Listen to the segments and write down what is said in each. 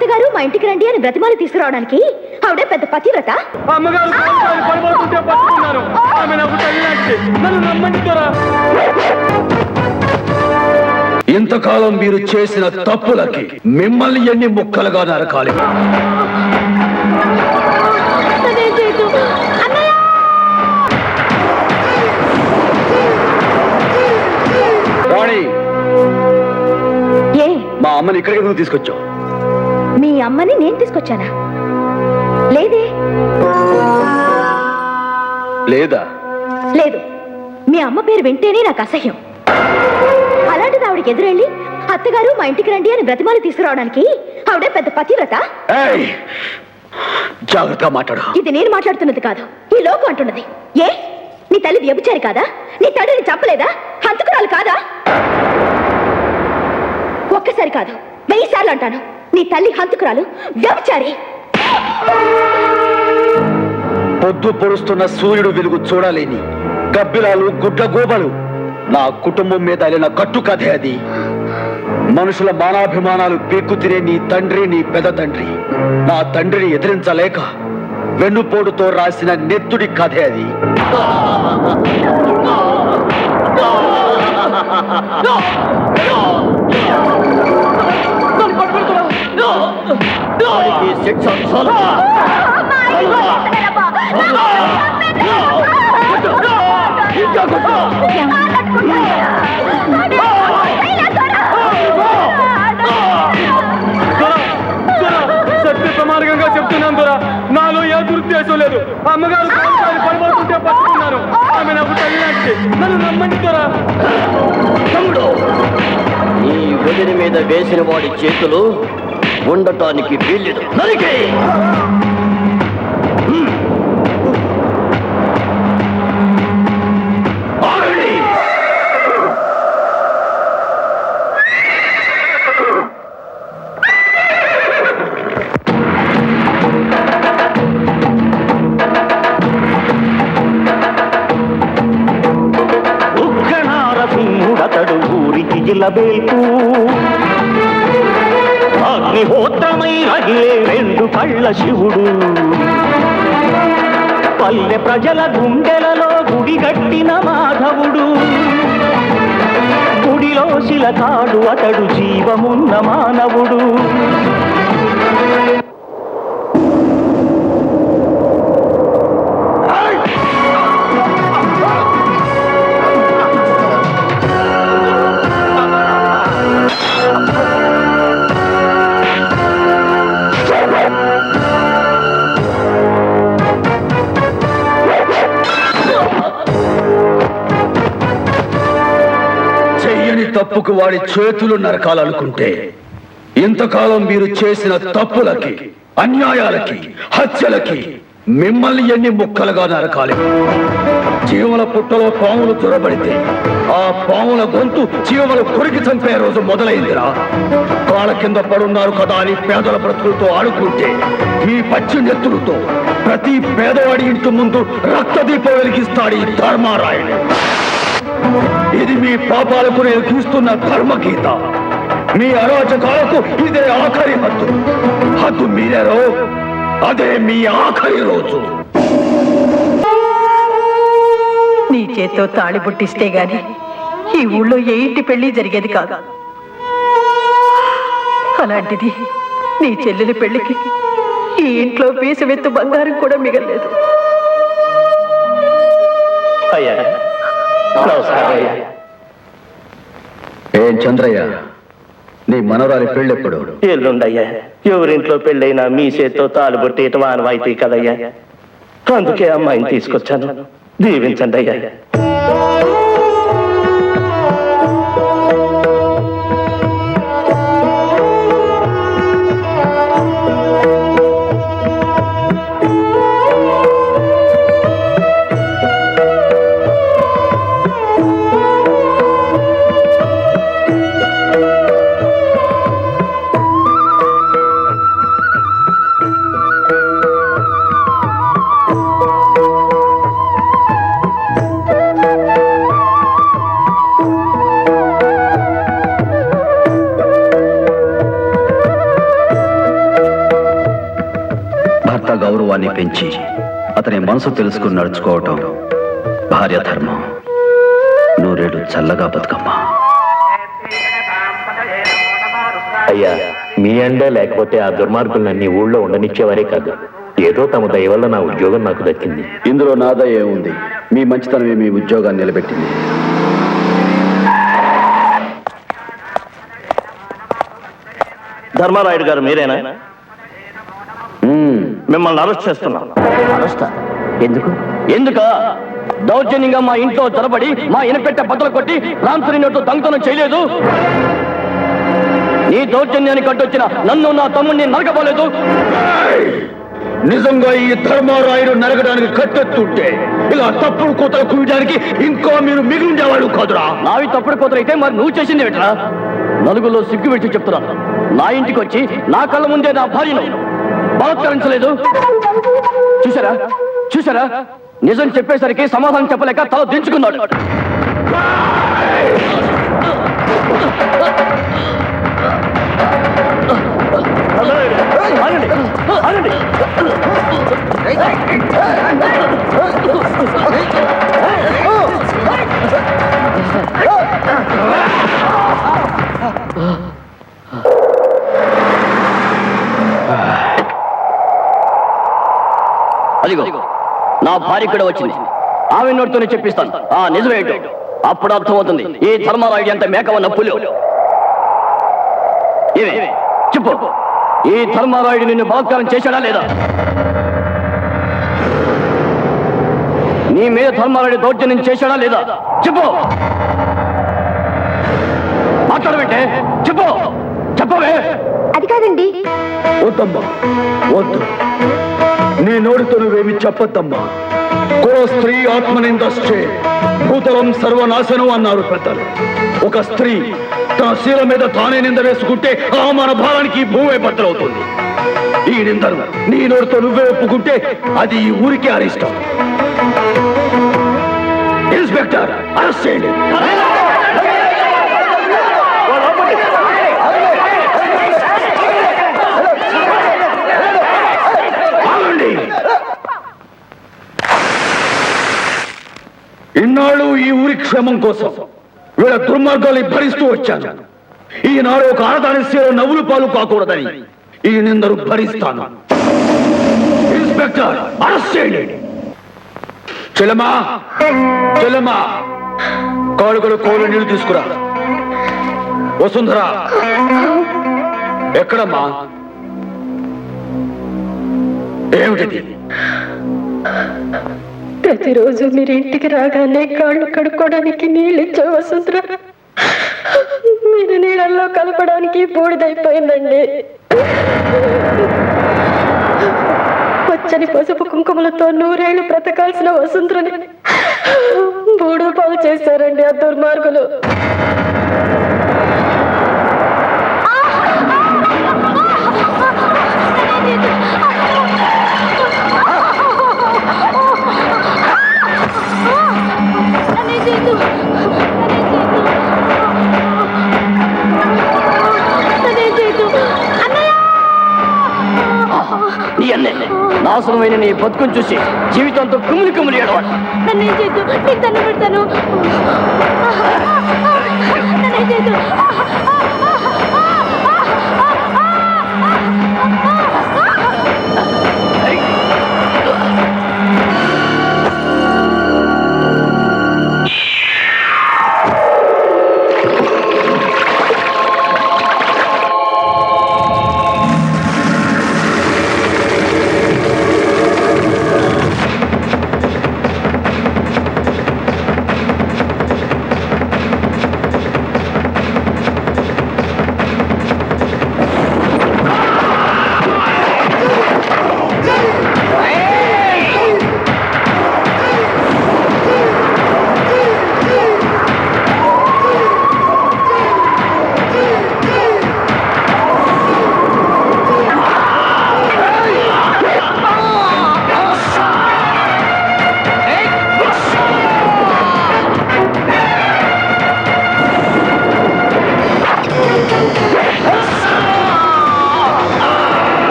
అత్తగారు మా ఇంటికి రండి అని బ్రతిమాలి తీసుకురావడానికి ఆవిడే పెద్ద పతివ్రత. ఇంతకాలం మీరు చేసిన తప్పులకి మిమ్మల్ని ఎన్ని ముక్కలుగా నరకాలి. రాణి, మా అమ్మని ఇక్కడికి ఎందుకు తీసుకొచ్చావు? మీ అమ్మని నేను తీసుకొచ్చానా? లేదే. లేదా? లేదు. మీ అమ్మ పేరు వింటేనే నాకు అసహ్యం. అలాంటిది ఆవిడకి ఎదురెళ్ళి అత్తగారు మా ఇంటికి రండి అని బ్రతిమాలి తీసుకురావడానికి ఆవిడే పెద్ద పతివ్రత. జాగ్రత్తగా మాట్లాడు. ఇది నేను మాట్లాడుతున్నది కాదు, ఈ లోకం అంటున్నది. ఏ, నీ తల్లి వ్యభిచారి కాదా? నీ తండ్రిని చంపలేదా? హంతకురాలు కాదా? ఒక్కసారి కాదు, 1000 సార్లు అంటాను, నీ తల్లి హంతకురాలు, వ్యభిచారి. పొద్దు పొడుస్తున్న సూర్యుడు వెలుగు చూడలేని గబ్బిలాలు, గుడ్ల గోబలు నా కుటుంబం మీద వెళ్ళిన కట్టు కథే అది. మనుషుల మానాభిమానాలు పీక్కు తినే నీ తండ్రి, నీ పెద్ద తండ్రి నా తండ్రిని ఎదిరించలేక వెన్నుపోటుతో రాసిన నెత్తుడి కథే అది. సత్యప్రమాణంగా చెప్తున్నాను దొరా, నాలో ఏ దురుద్దేశం లేదు. అమ్మగారు పడిపోతుంటే పట్టుకున్నాను. ఆమె నాకు తల్లి, నన్ను నమ్మండి దొరా. తమ్ముడు, నీ వదిలి మీద వేసిన వాడి చేతులు ఉండటానికి వీల్లేదు. నరికే జిలబేల్పు అగ్నిహోత్రమై రగిలే 2 కళ్ళ శివుడు, పల్లె ప్రజల గుండెలలో గుడిగట్టిన మాధవుడు, గుడిలో శిలకాడు అతడు, జీవమున్న మానవుడు. తప్పుకు వాడి చేతులు నరకాలనుకుంటే ఇంతకాలం మీరు చేసిన తప్పులకి, అన్యాయాలకి, హత్యలకి మిమ్మల్ని ఎన్ని ముక్కలుగా నరకాలి. జీవల పుట్టలో పాములు చొరబడితే ఆ పాముల గొంతు జీవలు కొరికి చంపే రోజు మొదలైందిరా. కాళ్ళ కింద పడున్నారు కదా అని పేదల బ్రతుకులతో ఆడుకుంటే మీ పచ్చి నెత్తులతో ప్రతి పేదవాడి ఇంటి ముందు రక్తదీపం వెలిగిస్తాడు ఈ ధర్మారాయుడు. ఇది మీ పాపాలకు నేను చూస్తున్న ధర్మగీత. మీ అరాచకాలకు ఇదే ఆఖరి హద్దు. హద్దు మీరారో అదే మీ ఆఖరి రోజు. నీ చేత్తో తాళి పుట్టిస్తే గాని ఈ ఊళ్ళో ఏ ఇంటి పెళ్లి జరిగేది కాదు. అలాంటిది నీ చెల్లెలి పెళ్లికి ఈ ఇంట్లో పీసవెత్తు బంగారం కూడా మిగలేదు. అయ్యా, ఏం చంద్రయ్య, నీ మనవరాలి పెళ్ళెప్పుడు? ఎల్లుండయ్యా. ఎవరింట్లో పెళ్ళైనా మీ చేత్తో తాళిబొట్టేయటం ఆనవాయితీ కదయ్యా. అందుకే అమ్మాయిని తీసుకొచ్చాను. దీవించండి అయ్యా. గౌరవాన్ని పెంచి అతని మనసు తెలుసుకుని నడుచుకోవటం భార్య ధర్మం. నూరేడు చల్లగా బతుకమ్మా. అయ్యా, మీ అండే లేకపోతే ఆ దుర్మార్గులన్నీ ఊళ్ళో ఉండనిచ్చేవారే కాదు. ఏదో తమ దయ వల్ల నా ఉద్యోగం నాకు దక్కింది. ఇందులో నాదా ఏముంది? మీ మంచితనమే మీ ఉద్యోగాన్ని నిలబెట్టింది. ధర్మారాయుడు గారు మీరేనా? మిమ్మల్ని అరెస్ట్ చేస్తున్నాం. అరెస్టా? ఎందుకు? ఎందుక? దౌర్జన్యంగా మా ఇంట్లో చొరబడి మా ఇనపెట్టే బద్దలు కొట్టి రాంసరినట్టు దొంగతనం చేయలేదు. నీ దౌర్జన్యానికి అడ్డొచ్చిన నన్ను నా తమ్ముడిని నరకబోలేదు. నిజంగా ఈ ధర్మారాయుడు నరగడానికి కట్టెత్తుంటే ఇలా తప్పుడు కూతలు కూయడానికి ఇంకో మీరు మిగిలిండేవాళ్ళు కాదురా. నావి తప్పుడు కూతురైతే మరి నువ్వు చేసింది ఏమిట్రా? నలుగురిలో సిగ్గు పెట్టి చెప్తున్నా. నా ఇంటికి వచ్చి నా కళ్ళ ముందే నా భార్యను బలాత్కరించలేదు. చూసారా చూసారా? నిజం చెప్పేసరికి సమాధానం చెప్పలేక తల దించుకున్నాడు. అదిగో నా భార్య కూడా వచ్చింది. ఆమె నోటితోనే చెప్పిస్తాను ఆ నిజమేంటో. అప్పుడు అర్థమవుతుంది ఈ ధర్మారాయుడు ఎంత మేకవన్న పులి. ఏమే చెప్పు, ఈ ధర్మారాయుడు నిన్ను బలాత్కారం చేశాడా లేదా? నీ మీద ధర్మారాయుడు దౌర్జన్యం చేశాడా లేదా? చెప్పు. మాట్లాడబెట్టే చెప్పు. చెప్పవే. అది కాదండి. వద్దమ్మా, వద్దు. నీ నోటితో నువ్వేమి చెప్పొద్దమ్మా. కుల స్త్రీ ఆత్మనిందశ్చే భూతలం సర్వనాశనం అన్నారు పెద్దలు. ఒక స్త్రీ తన శీల మీద తానే నింద వేసుకుంటే ఆ మన భారానికి భూమే బద్దలవుతుంది. ఈ నిందను నీ నోటితో నువ్వే ఒప్పుకుంటే అది ఈ ఊరికే అరిష్టం. ఇన్స్పెక్టర్, అరెస్ట్ చేయండి. ఇన్నాళ్ళు ఈ ఊరి క్షేమం కోసం వీళ్ళ దుర్మార్గాలు భరిస్తూ వచ్చాను. ఈనాడు ఒక ఆడదాని శీల నవ్వులు పాలు కాకూడదని ఈ నిందరు భరిస్తాను. ఇన్స్పెక్టర్, అరెస్ట్ చేయండి. చెల్లమా, చెల్లమా, కాలుగలు కోలు నీళ్లు తీసుకురా. వసుంధరా, ఎక్కడమ్మా? ఏమిటి? ప్రతిరోజు మీరు ఇంటికి రాగానే కాళ్ళు కడుక్కోవడానికి నీళ్ళు ఇచ్చే వసుంధర మీరు నీళ్ళల్లో కలపడానికి బూడిదైపోయిందండి. పచ్చని పసుపు కుంకుమలతో నూరేళ్లు బ్రతకాల్సిన వసుంధరని బూడిద పాలు చేశారండి ఆ దుర్మార్గులు. నాశనమైన నీ బతుకుని చూసి జీవితంతో కుమిలి కుమిలి ఏడవాడు. నన్నేం చేద్దు, నీకు దండం పెడతాను. నన్నేం చేద్దు.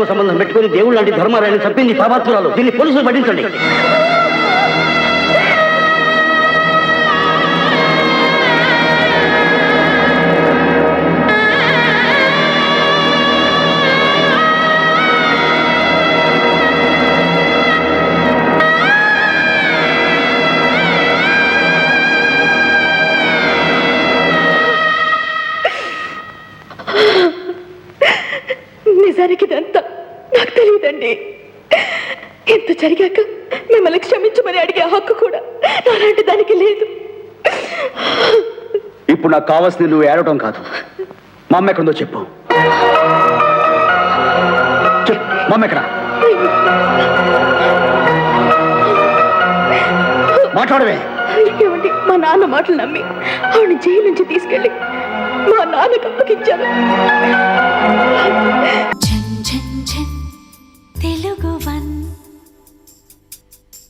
అక్రమ సంబంధం పెట్టుకుని దేవుడు లాంటి ధర్మారాయణ చంపింది పాపాత్మురాలు. దీన్ని పోలీసులు పట్టించండి. నిజానికి ఇదంతా నాకు తెలియదండి. ఎంత జరిగాక మిమ్మల్ని క్షమించమని అడిగే హక్కు కూడా నాలాంటి దానికి లేదు. ఇప్పుడు నాకు కావాల్సింది నువ్వు ఏడవటం కాదు. మా అమ్మ ఎక్కడుందో చెప్పు. మా అమ్మ ఎక్కడ? మాట్లాడవే. ఏమండి, మా నాన్న మాటలు నమ్మి ఆవిడ జైలు నుంచి తీసుకెళ్ళి మా నాన్నకు అప్పగించాను.